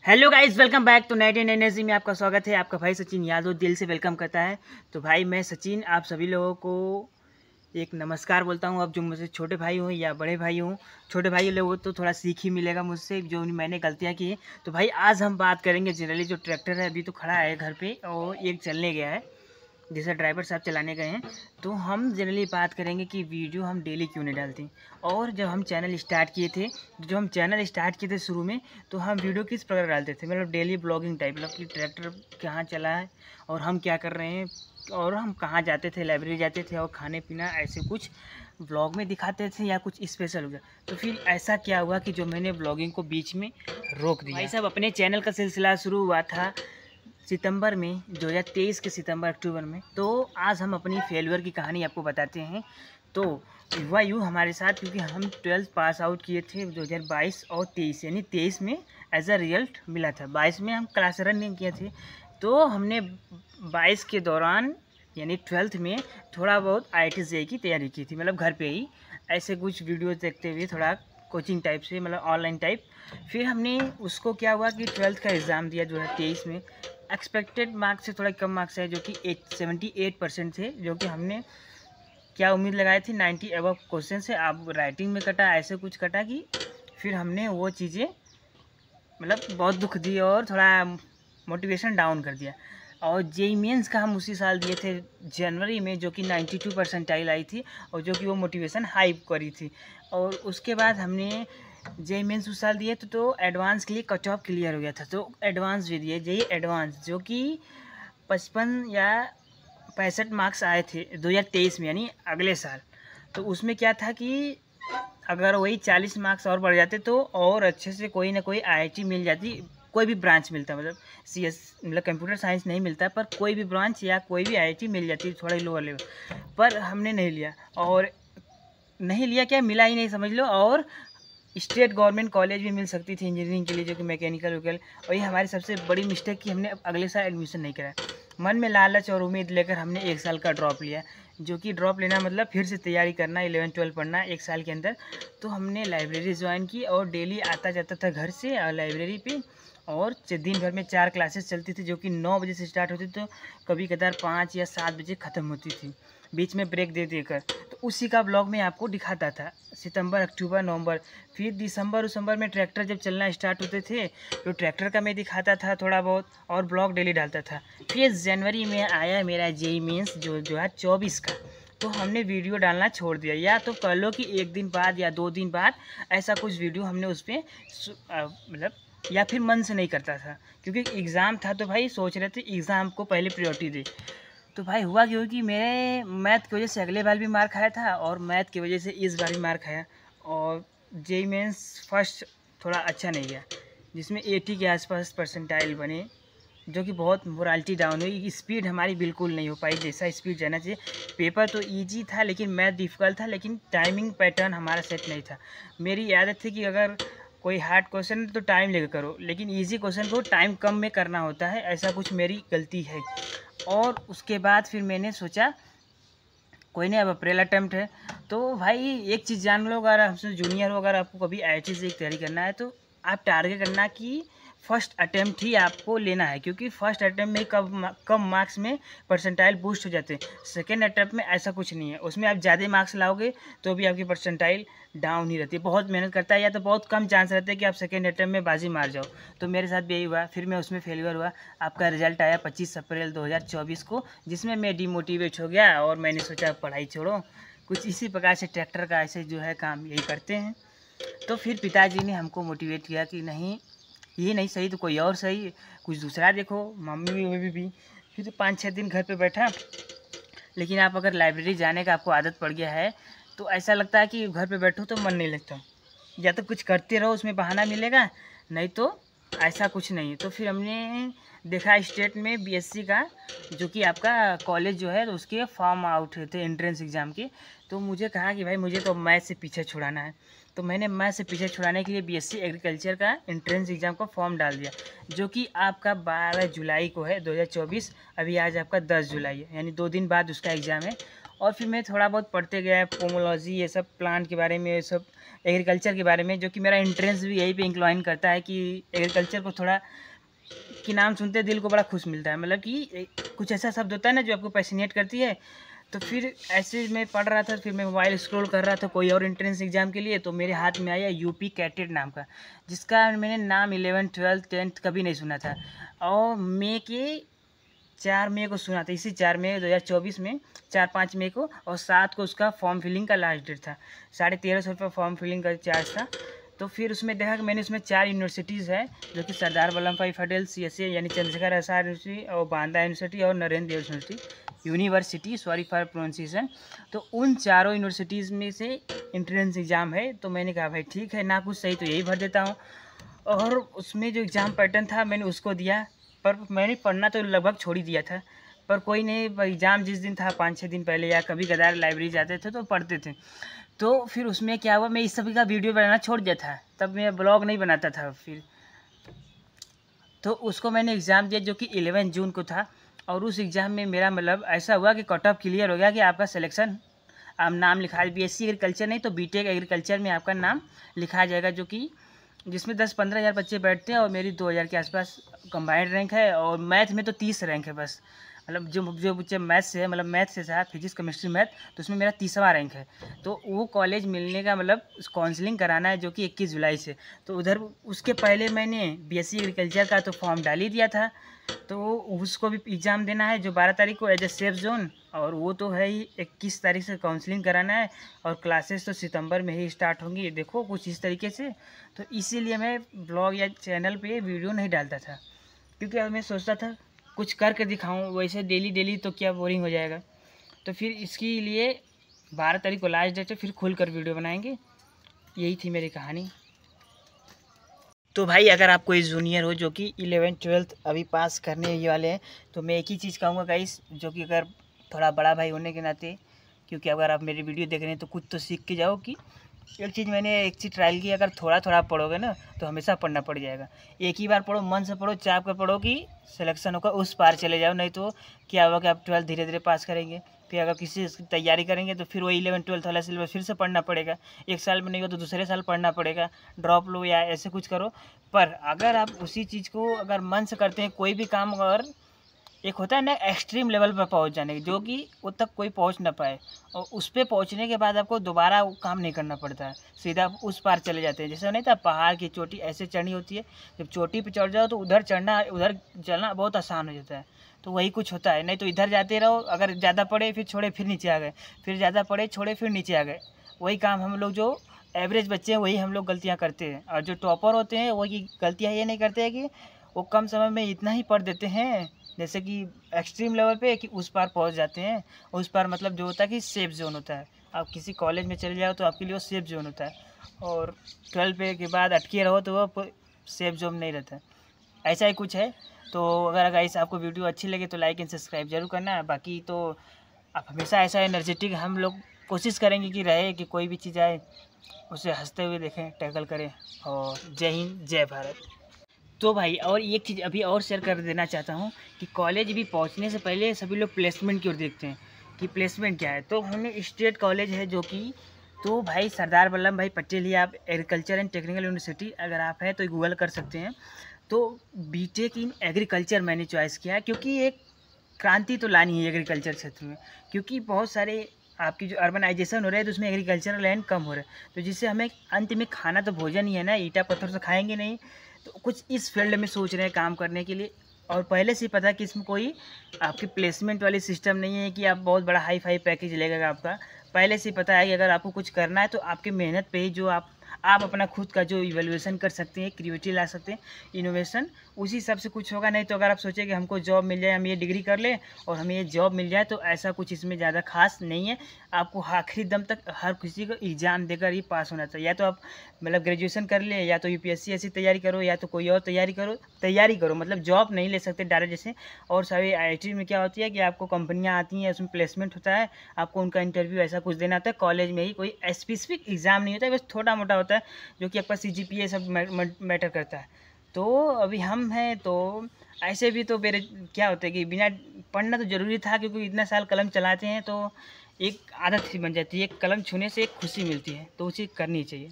Hello guys, welcome back to 99 energy में आपका स्वागत है। आपका भाई सचिन यादव दिल से वेलकम करता है। तो भाई मैं सचिन आप सभी लोगों को एक नमस्कार बोलता हूँ। अब जो मुझसे छोटे भाई हों या बड़े भाई हों, छोटे भाई लोगों तो थोड़ा सीख ही मिलेगा मुझसे जो मैंने गलतियाँ की हैं। तो भाई आज हम बात करेंगे जनरली जो ट्रैक्टर है अभी तो खड़ा है घर पे और एक चलने गया है, जैसे ड्राइवर साहब चलाने गए हैं। तो हम जनरली बात करेंगे कि वीडियो हम डेली क्यों नहीं डालते। और जब हम चैनल स्टार्ट किए थे, जो हम चैनल स्टार्ट किए थे शुरू में, तो हम वीडियो किस प्रकार डालते थे, मतलब डेली ब्लॉगिंग टाइप, मतलब कि ट्रैक्टर कहाँ चला है और हम क्या कर रहे हैं और हम कहाँ जाते थे, लाइब्रेरी जाते थे और खाने पीना ऐसे कुछ ब्लॉग में दिखाते थे या कुछ स्पेशल हो गया। तो फिर ऐसा क्या हुआ कि जो मैंने ब्लॉगिंग को बीच में रोक दिया। भाई साहब अपने चैनल का सिलसिला शुरू हुआ था सितंबर में, 2023 के सितंबर अक्टूबर में। तो आज हम अपनी फेलियर की कहानी आपको बताते हैं। तो हुआ यूँ हमारे साथ, क्योंकि हम 12th पास आउट किए थे 2022 और 23, यानी 23 में एज अ रिजल्ट मिला था। 22 में हम क्लास रन नहीं किए थे। तो हमने 22 के दौरान यानी 12th में थोड़ा बहुत IIT JEE की तैयारी की थी, मतलब घर पे ही ऐसे कुछ वीडियोज़ देखते हुए, थोड़ा कोचिंग टाइप से, मतलब ऑनलाइन टाइप। फिर हमने उसको क्या हुआ कि 12th का एग्ज़ाम दिया 2023 में। एक्सपेक्टेड मार्क्स से थोड़ा कम मार्क्स है, जो कि 78% थे, जो कि हमने क्या उम्मीद लगाई थी 90 अबव क्वेश्चन से। अब राइटिंग में कटा, ऐसे कुछ कटा कि फिर हमने वो चीज़ें मतलब बहुत दुख दी और थोड़ा मोटिवेशन डाउन कर दिया। और जेई मेंस का हम उसी साल दिए थे जनवरी में, जो कि 92 परसेंटाइल आई थी और जो कि वो मोटिवेशन हाई करी थी। और उसके बाद हमने जेई मेंस उस साल दिए तो एडवांस के लिए कट ऑफ क्लियर हो गया था, तो एडवांस भी दिए जेई एडवांस, जो कि 55 या 65 मार्क्स आए थे 2023 में, यानी अगले साल। तो उसमें क्या था कि अगर वही 40 मार्क्स और बढ़ जाते तो और अच्छे से कोई ना कोई IIT मिल जाती, कोई भी ब्रांच मिलता, मतलब CS मतलब कंप्यूटर साइंस नहीं मिलता, पर कोई भी ब्रांच या कोई भी IIT मिल जाती थोड़ा लोअर लेवल। पर हमने नहीं लिया, और नहीं लिया क्या, मिला ही नहीं समझ लो। और स्टेट गवर्नमेंट कॉलेज भी मिल सकती थी इंजीनियरिंग के लिए, जो कि मैकेनिकल वगैरह। और ये हमारी सबसे बड़ी मिस्टेक कि हमने अगले साल एडमिशन नहीं कराया। मन में लालच और उम्मीद लेकर हमने एक साल का ड्रॉप लिया, जो कि ड्रॉप लेना मतलब फिर से तैयारी करना, 11-12 पढ़ना एक साल के अंदर। तो हमने लाइब्रेरी ज्वाइन की और डेली आता जाता था घर से लाइब्रेरी पे। और दिन भर में 4 क्लासेस चलती थी, जो कि 9 बजे से स्टार्ट होती, तो कभी कदार 5 या 7 बजे ख़त्म होती थी, बीच में ब्रेक दे देकर। तो उसी का ब्लॉग में आपको दिखाता था सितंबर, अक्टूबर, नवंबर। फिर दिसंबर में ट्रैक्टर जब चलना स्टार्ट होते थे तो ट्रैक्टर का मैं दिखाता था थोड़ा बहुत और ब्लॉग डेली डालता था। फिर जनवरी में आया मेरा जेई मेंस जो 2024 का, तो हमने वीडियो डालना छोड़ दिया, या तो कह लो कि एक दिन बाद या 2 दिन बाद, ऐसा कुछ वीडियो हमने उस पर मतलब, या फिर मन से नहीं करता था, क्योंकि एग्ज़ाम था। तो भाई सोच रहे थे एग्ज़ाम को पहले प्रायोरिटी दे। तो भाई हुआ क्यों कि मेरे मैथ की वजह से अगले बार भी मार खाया था और मैथ की वजह से इस बार भी मार खाया। और जेई मेंस फर्स्ट थोड़ा अच्छा नहीं गया, जिसमें 80 के आसपास परसेंटाइल बने, जो कि बहुत मोरालिटी डाउन हुई। स्पीड हमारी बिल्कुल नहीं हो पाई जैसा स्पीड जाना चाहिए। पेपर तो इजी था लेकिन मैथ डिफ़िकल्ट था, लेकिन टाइमिंग पैटर्न हमारा सेट नहीं था। मेरी आदत थी कि अगर कोई हार्ड क्वेश्चन तो टाइम लेकर करो, लेकिन इजी क्वेश्चन को टाइम कम में करना होता है, ऐसा कुछ मेरी गलती है। और उसके बाद फिर मैंने सोचा कोई नहीं, अब अप्रैल अटैम्प्ट है। तो भाई एक चीज़ जान लो, अगर हमसे जूनियर हो, अगर आपको कभी IIT से तैयारी करना है तो आप टारगेट करना कि फर्स्ट अटैम्प्ट ही आपको लेना है, क्योंकि फर्स्ट अटैम्प्ट में कम मार्क्स में परसेंटाइल बूस्ट हो जाते हैं। सेकेंड अटैम्प्ट में ऐसा कुछ नहीं है, उसमें आप ज़्यादा मार्क्स लाओगे तो भी आपकी परसेंटाइल डाउन ही रहती है। बहुत मेहनत करता है, या तो बहुत कम चांस रहते हैं कि आप सेकेंड अटैम्प्ट में बाजी मार जाओ। तो मेरे साथ भी यही हुआ, फिर मैं उसमें फेलियर हुआ। आपका रिजल्ट आया 25 अप्रैल 2024 को, जिसमें मैं डिमोटिवेट हो गया और मैंने सोचा पढ़ाई छोड़ो। कुछ इसी प्रकार से ट्रैक्टर का ऐसे जो है काम यही करते हैं। तो फिर पिताजी ने हमको मोटिवेट किया कि नहीं, ये नहीं सही तो कोई और सही, कुछ दूसरा देखो। मम्मी भी फिर तो 5-6 दिन घर पे बैठा। लेकिन आप अगर लाइब्रेरी जाने का आपको आदत पड़ गया है तो ऐसा लगता है कि घर पे बैठो तो मन नहीं लगता, या तो कुछ करते रहो उसमें बहाना मिलेगा, नहीं तो ऐसा कुछ नहीं है। तो फिर हमने देखा स्टेट में BSc का, जो कि आपका कॉलेज जो है, तो उसके फॉर्म आउट थे एंट्रेंस एग्ज़ाम के। तो मुझे कहा कि भाई मुझे तो मैथ से पीछे छुड़ाना है, तो मैंने मैथ से पीछे छुड़ाने के लिए BSc एग्रीकल्चर का एंट्रेंस एग्ज़ाम का फॉर्म डाल दिया, जो कि आपका 12 जुलाई को है 2024। अभी आज आपका 10 जुलाई है, यानी 2 दिन बाद उसका एग्ज़ाम है। और फिर मैं थोड़ा बहुत पढ़ते गया, पोमोलॉजी, ये सब प्लांट के बारे में, ये सब एग्रीकल्चर के बारे में, जो कि मेरा इंटरेस्ट भी यही पे इंक्लाइन करता है कि एग्रीकल्चर को थोड़ा कि नाम सुनते दिल को बड़ा खुश मिलता है। मतलब कि कुछ ऐसा शब्द होता है ना जो आपको पैसिनेट करती है। तो फिर ऐसे मैं पढ़ रहा था, फिर मैं मोबाइल स्क्रॉल कर रहा था कोई और एंट्रेंस एग्ज़ाम के लिए, तो मेरे हाथ में आया यूपी कैटेड नाम का, जिसका मैंने नाम 11, 12, 10 कभी नहीं सुना था। और मई के 4 मई को सुना था, इसी 4 मई 2024 में, 4-5 मई को, और 7 को उसका फॉर्म फिलिंग का लास्ट डेट था। 1350 रुपये फॉर्म फिलिंग का चार्ज था। तो फिर उसमें देखा कि मैंने उसमें 4 यूनिवर्सिटीज़ है, जो कि सरदार वल्लभ भाई पटेल CSA यानी चंद्रशेखर आज़ाद यूनिवर्सिटी, और बांदा यूनिवर्सिटी, और Narendra university, sorry for pronunciation. तो उन चारों यूनिवर्सिटीज़ में से एंट्रेंस एग्ज़ाम है। तो मैंने कहा भाई ठीक है ना, कुछ सही तो यही भर देता हूँ। और उसमें जो एग्ज़ाम पैटर्न था मैंने उसको दिया, पर मैंने पढ़ना तो लगभग छोड़ ही दिया था। पर कोई नहीं, एग्ज़ाम जिस दिन था 5-6 दिन पहले या कभी कदार लाइब्रेरी जाते थे तो पढ़ते थे। तो फिर उसमें क्या हुआ, मैं इस सभी का वीडियो बनाना छोड़ दिया था, तब मैं ब्लॉग नहीं बनाता था। फिर तो उसको मैंने एग्ज़ाम दिया जो कि 11 जून को था। और उस एग्ज़ाम में मेरा मतलब ऐसा हुआ कि कट ऑफ क्लियर हो गया कि आपका सिलेक्शन, आप नाम लिखा BSc एग्रीकल्चर नहीं तो बीटेक एग्रीकल्चर में आपका नाम लिखा जाएगा, जो कि जिसमें 10-15 हज़ार बच्चे बैठते हैं और मेरी 2000 के आसपास कंबाइंड रैंक है। और मैथ में तो 30 रैंक है बस, मतलब जो बच्चे मैथ से है, मतलब मैथ से था फिजिक्स केमिस्ट्री मैथ, तो उसमें मेरा 30वां रैंक है। तो वो कॉलेज मिलने का मतलब काउंसलिंग कराना है, जो कि 21 जुलाई से। तो उधर उसके पहले मैंने BSc एग्रीकल्चर का तो फॉर्म डाल ही दिया था। तो उसको भी एग्ज़ाम देना है जो 12 तारीख को एज ए सेफ जोन, और वो तो है ही 21 तारीख से काउंसलिंग कराना है। और क्लासेस तो सितंबर में ही स्टार्ट होंगी, देखो कुछ इस तरीके से। तो इसीलिए मैं ब्लॉग या चैनल पे वीडियो नहीं डालता था, क्योंकि अब मैं सोचता था कुछ करके दिखाऊं, वैसे डेली डेली तो क्या बोरिंग हो जाएगा। तो फिर इसके लिए 12 तारीख को लास्ट डेट है, फिर खुल कर वीडियो बनाएंगे। यही थी मेरी कहानी। तो भाई अगर आप कोई जूनियर हो जो कि 11th 12th अभी पास करने ही वाले हैं, तो मैं एक ही चीज़ कहूँगा गाइस, जो कि अगर थोड़ा बड़ा भाई होने के नाते, क्योंकि अगर आप मेरी वीडियो देख रहे हैं तो कुछ तो सीख के जाओ। कि एक चीज़ ट्रायल की, अगर थोड़ा थोड़ा पढ़ोगे ना तो हमेशा पढ़ना पड़ जाएगा। एक ही बार पढ़ो, मन से पढ़ो, चाप कर पढ़ो कि सिलेक्शन होकर उस पार चले जाओ। नहीं तो क्या होगा कि आप 12th धीरे धीरे पास करेंगे, फिर अगर किसी की तैयारी करेंगे तो फिर वो 11th 12th वाला सिलेबस फिर से पढ़ना पड़ेगा। एक साल में नहीं हो तो दूसरे साल पढ़ना पड़ेगा, ड्रॉप लो या ऐसे कुछ करो। पर अगर आप उसी चीज़ को अगर मन से करते हैं कोई भी काम, अगर एक होता है ना एक्सट्रीम लेवल पर पहुंच जाने की, जो कि वो तक कोई पहुंच ना पाए, और उस पर पहुंचने के बाद आपको दोबारा वो काम नहीं करना पड़ता है, सीधा आप उस पार चले जाते हैं। जैसे नहीं था पहाड़ की चोटी ऐसे चढ़नी होती है, जब चोटी पे चढ़ जाओ तो उधर चलना बहुत आसान हो जाता है। तो वही कुछ होता है, नहीं तो इधर जाते रहो, अगर ज़्यादा पढ़े फिर छोड़े फिर नीचे आ गए, फिर ज़्यादा पढ़े छोड़े फिर नीचे आ गए। वही काम हम लोग जो एवरेज बच्चे हैं वही हम लोग गलतियाँ करते हैं, और जो टॉपर होते हैं वही गलतियाँ ये नहीं करते हैं कि वो कम समय में इतना ही पढ़ देते हैं, जैसे कि एक्सट्रीम लेवल पे, कि उस पार पहुंच जाते हैं। उस पार मतलब जो होता है कि सेफ जोन होता है, आप किसी कॉलेज में चले जाओ तो आपके लिए वो सेफ जोन होता है, और 12 पे के बाद अटके रहो तो वो सेफ जोन नहीं रहता है। ऐसा ही कुछ है। तो अगर गाइस आपको वीडियो अच्छी लगे तो लाइक एंड सब्सक्राइब जरूर करना है। बाकी तो आप हमेशा ऐसा एनर्जेटिक हम लोग कोशिश करेंगे कि रहे, कि कोई भी चीज़ आए उसे हंसते हुए देखें, टैकल करें। और जय हिंद जय भारत। तो भाई और एक चीज़ अभी और शेयर कर देना चाहता हूँ कि कॉलेज भी पहुँचने से पहले सभी लोग प्लेसमेंट की ओर देखते हैं कि प्लेसमेंट क्या है। तो हमें स्टेट कॉलेज है जो कि, तो भाई सरदार वल्लभ भाई पटेल ही, आप एग्रीकल्चर एंड टेक्निकल यूनिवर्सिटी अगर आप हैं तो गूगल कर सकते हैं। तो बीटेक इन एग्रीकल्चर मैंने चॉइस किया, क्योंकि एक क्रांति तो लानी है एग्रीकल्चर क्षेत्र में, क्योंकि बहुत सारे आपकी जो अर्बनाइजेशन हो रहा है तो उसमें एग्रीकल्चरल लैंड कम हो रहा है, तो जिससे हमें अंत में खाना तो भोजन ही है ना, ईटा पत्थर से खाएंगे नहीं। तो कुछ इस फील्ड में सोच रहे हैं काम करने के लिए, और पहले से ही पता कि इसमें कोई आपकी प्लेसमेंट वाली सिस्टम नहीं है कि आप बहुत बड़ा हाई फाई पैकेज लगेगा आपका। पहले से ही पता है कि अगर आपको कुछ करना है तो आपकी मेहनत पे ही जो आप अपना खुद का जो इवैल्यूएशन कर सकते हैं, क्रिएटिविटी ला सकते हैं, इनोवेशन, उसी हिसाब से कुछ होगा। नहीं तो अगर आप सोचें कि हमको जॉब मिल जाए, हम ये डिग्री कर लें और हमें ये जॉब मिल जाए, तो ऐसा कुछ इसमें ज़्यादा खास नहीं है। आपको आखिरी दम तक हर किसी को एग्ज़ाम देकर ही पास होना चाहिए। या तो आप मतलब ग्रेजुएशन कर लें, या तो UPSC ऐसी तैयारी करो, या तो कोई और तैयारी करो, मतलब जॉब नहीं ले सकते डायरेक्ट। जैसे और सारी IIT में क्या होती है कि आपको कंपनियाँ आती हैं, उसमें प्लेसमेंट होता है, आपको उनका इंटरव्यू ऐसा कुछ देना होता है। कॉलेज में ही कोई स्पेसिफिक एग्ज़ाम नहीं होता है, बस छोटा मोटा होता है, जो कि आपका CGPA सब मैटर करता है। तो अभी हम हैं तो ऐसे भी तो मेरे क्या होता है कि बिना पढ़ना तो ज़रूरी था, क्योंकि इतना साल कलम चलाते हैं तो एक आदत सी बन जाती है, कलम छूने से एक खुशी मिलती है, तो उसे करनी चाहिए।